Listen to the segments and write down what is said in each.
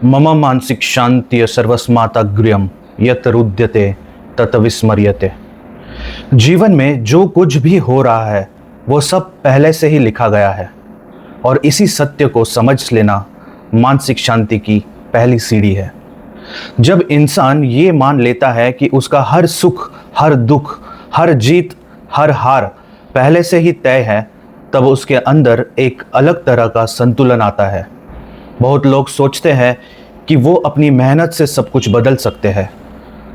मम मानसिक शांति सर्वस्मात्ग्र्यम यत रुद्यते तत विस्मर्यते। जीवन में जो कुछ भी हो रहा है वो सब पहले से ही लिखा गया है और इसी सत्य को समझ लेना मानसिक शांति की पहली सीढ़ी है। जब इंसान ये मान लेता है कि उसका हर सुख, हर दुख, हर जीत, हर हार पहले से ही तय है, तब उसके अंदर एक अलग तरह का संतुलन आता है। बहुत लोग सोचते हैं कि वो अपनी मेहनत से सब कुछ बदल सकते हैं,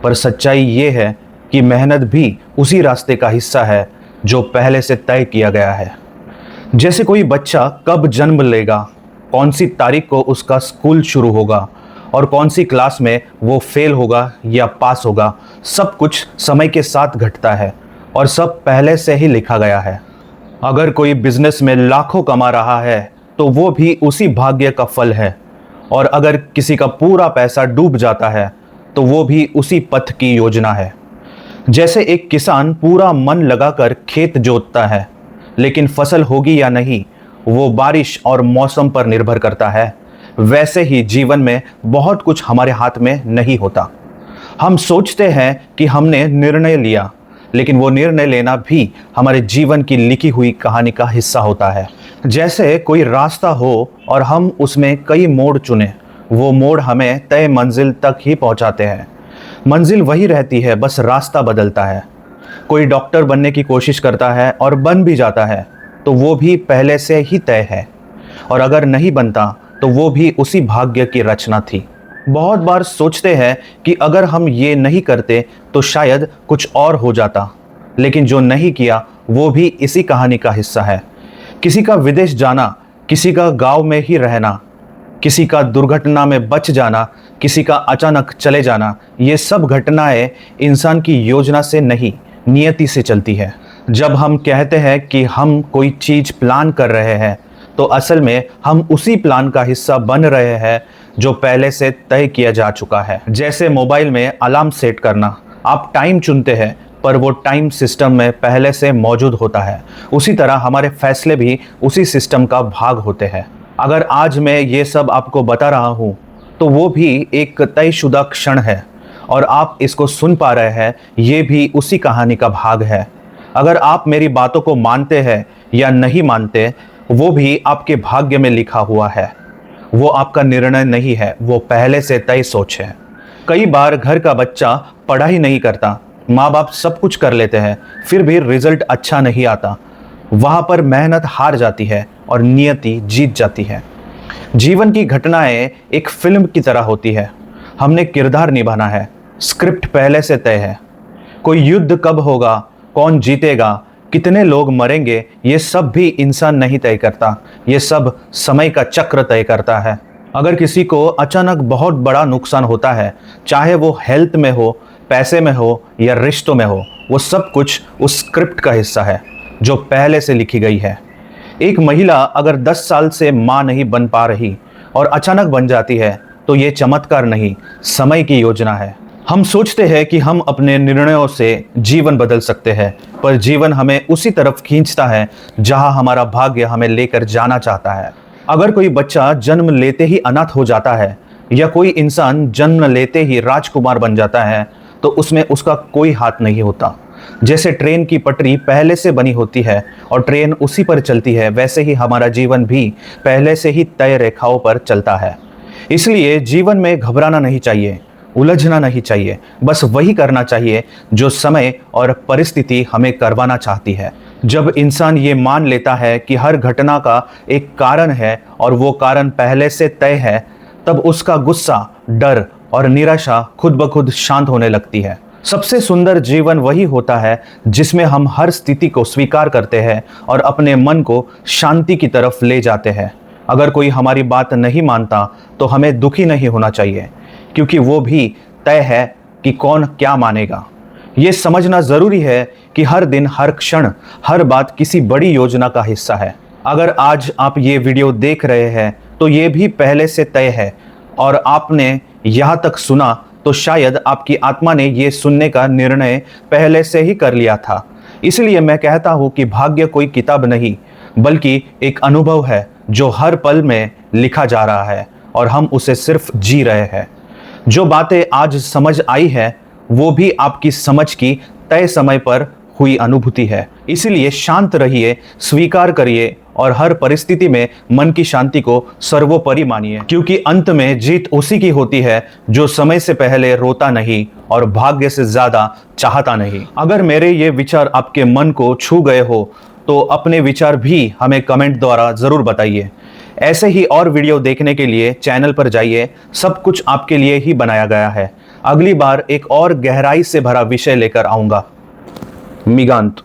पर सच्चाई ये है कि मेहनत भी उसी रास्ते का हिस्सा है जो पहले से तय किया गया है। जैसे कोई बच्चा कब जन्म लेगा, कौन सी तारीख को उसका स्कूल शुरू होगा और कौन सी क्लास में वो फेल होगा या पास होगा, सब कुछ समय के साथ घटता है और सब पहले से ही लिखा गया है। अगर कोई बिजनेस में लाखों कमा रहा है तो वो भी उसी भाग्य का फल है, और अगर किसी का पूरा पैसा डूब जाता है तो वो भी उसी पथ की योजना है। जैसे एक किसान पूरा मन लगाकर खेत जोतता है, लेकिन फसल होगी या नहीं वो बारिश और मौसम पर निर्भर करता है, वैसे ही जीवन में बहुत कुछ हमारे हाथ में नहीं होता। हम सोचते हैं कि हमने निर्णय लिया, लेकिन वो निर्णय लेना भी हमारे जीवन की लिखी हुई कहानी का हिस्सा होता है। जैसे कोई रास्ता हो और हम उसमें कई मोड़ चुने, वो मोड़ हमें तय मंजिल तक ही पहुंचाते हैं। मंजिल वही रहती है, बस रास्ता बदलता है। कोई डॉक्टर बनने की कोशिश करता है और बन भी जाता है तो वो भी पहले से ही तय है, और अगर नहीं बनता तो वो भी उसी भाग्य की रचना थी। बहुत बार सोचते हैं कि अगर हम ये नहीं करते तो शायद कुछ और हो जाता, लेकिन जो नहीं किया वो भी इसी कहानी का हिस्सा है। किसी का विदेश जाना, किसी का गांव में ही रहना, किसी का दुर्घटना में बच जाना, किसी का अचानक चले जाना, ये सब घटनाएं इंसान की योजना से नहीं, नियति से चलती है। जब हम कहते हैं कि हम कोई चीज़ प्लान कर रहे हैं तो असल में हम उसी प्लान का हिस्सा बन रहे हैं जो पहले से तय किया जा चुका है। जैसे मोबाइल में अलार्म सेट करना, आप टाइम चुनते हैं पर वो टाइम सिस्टम में पहले से मौजूद होता है। उसी तरह हमारे फैसले भी उसी सिस्टम का भाग होते हैं। अगर आज मैं ये सब आपको बता रहा हूँ तो वो भी एक तयशुदा क्षण है, और आप इसको सुन पा रहे हैं ये भी उसी कहानी का भाग है। अगर आप मेरी बातों को मानते हैं या नहीं मानते, वो भी आपके भाग्य में लिखा हुआ है। वो आपका निर्णय नहीं है, वो पहले से तय सोच है। कई बार घर का बच्चा पढ़ाई नहीं करता, माँ बाप सब कुछ कर लेते हैं, फिर भी रिजल्ट अच्छा नहीं आता। वहाँ पर मेहनत हार जाती है और नियति जीत जाती है। जीवन की घटनाएं एक फिल्म की तरह होती है। हमने किरदार निभाना है, स्क्रिप्ट पहले से तय है। कोई युद्ध कब होगा, कौन जीतेगा, कितने लोग मरेंगे, ये सब भी इंसान नहीं तय करता, ये सब समय का चक्र तय करता है। अगर किसी को अचानक बहुत बड़ा नुकसान होता है, चाहे वो हेल्थ में हो, पैसे में हो या रिश्तों में हो, वो सब कुछ उस स्क्रिप्ट का हिस्सा है जो पहले से लिखी गई है। एक महिला अगर 10 साल से माँ नहीं बन पा रही और अचानक बन जाती है तो ये चमत्कार नहीं, समय की योजना है। हम सोचते हैं कि हम अपने निर्णयों से जीवन बदल सकते हैं, पर जीवन हमें उसी तरफ खींचता है जहां हमारा भाग्य हमें लेकर जाना चाहता है। अगर कोई बच्चा जन्म लेते ही अनाथ हो जाता है या कोई इंसान जन्म लेते ही राजकुमार बन जाता है तो उसमें उसका कोई हाथ नहीं होता। जैसे ट्रेन की पटरी पहले से बनी होती है और ट्रेन उसी पर चलती है, वैसे ही हमारा जीवन भी पहले से ही तय रेखाओं पर चलता है। इसलिए जीवन में घबराना नहीं चाहिए, उलझना नहीं चाहिए, बस वही करना चाहिए जो समय और परिस्थिति हमें करवाना चाहती है। जब इंसान ये मान लेता है कि हर घटना का एक कारण है और वो कारण पहले से तय है, तब उसका गुस्सा, डर और निराशा खुद ब खुद शांत होने लगती है। सबसे सुंदर जीवन वही होता है जिसमें हम हर स्थिति को स्वीकार करते हैं और अपने मन को शांति की तरफ ले जाते हैं। अगर कोई हमारी बात नहीं मानता तो हमें दुखी नहीं होना चाहिए, क्योंकि वो भी तय है कि कौन क्या मानेगा। ये समझना ज़रूरी है कि हर दिन, हर क्षण, हर बात किसी बड़ी योजना का हिस्सा है। अगर आज आप ये वीडियो देख रहे हैं तो ये भी पहले से तय है, और आपने यहाँ तक सुना तो शायद आपकी आत्मा ने ये सुनने का निर्णय पहले से ही कर लिया था। इसलिए मैं कहता हूँ कि भाग्य कोई किताब नहीं, बल्कि एक अनुभव है जो हर पल में लिखा जा रहा है, और हम उसे सिर्फ जी रहे हैं। जो बातें आज समझ आई है वो भी आपकी समझ की तय समय पर हुई अनुभूति है। इसीलिए शांत रहिए, स्वीकार करिए और हर परिस्थिति में मन की शांति को सर्वोपरि मानिए, क्योंकि अंत में जीत उसी की होती है जो समय से पहले रोता नहीं और भाग्य से ज्यादा चाहता नहीं। अगर मेरे ये विचार आपके मन को छू गए हो तो अपने विचार भी हमें कमेंट द्वारा जरूर बताइए। ऐसे ही और वीडियो देखने के लिए चैनल पर जाइए, सब कुछ आपके लिए ही बनाया गया है। अगली बार एक और गहराई से भरा विषय लेकर आऊंगा। मिगांत।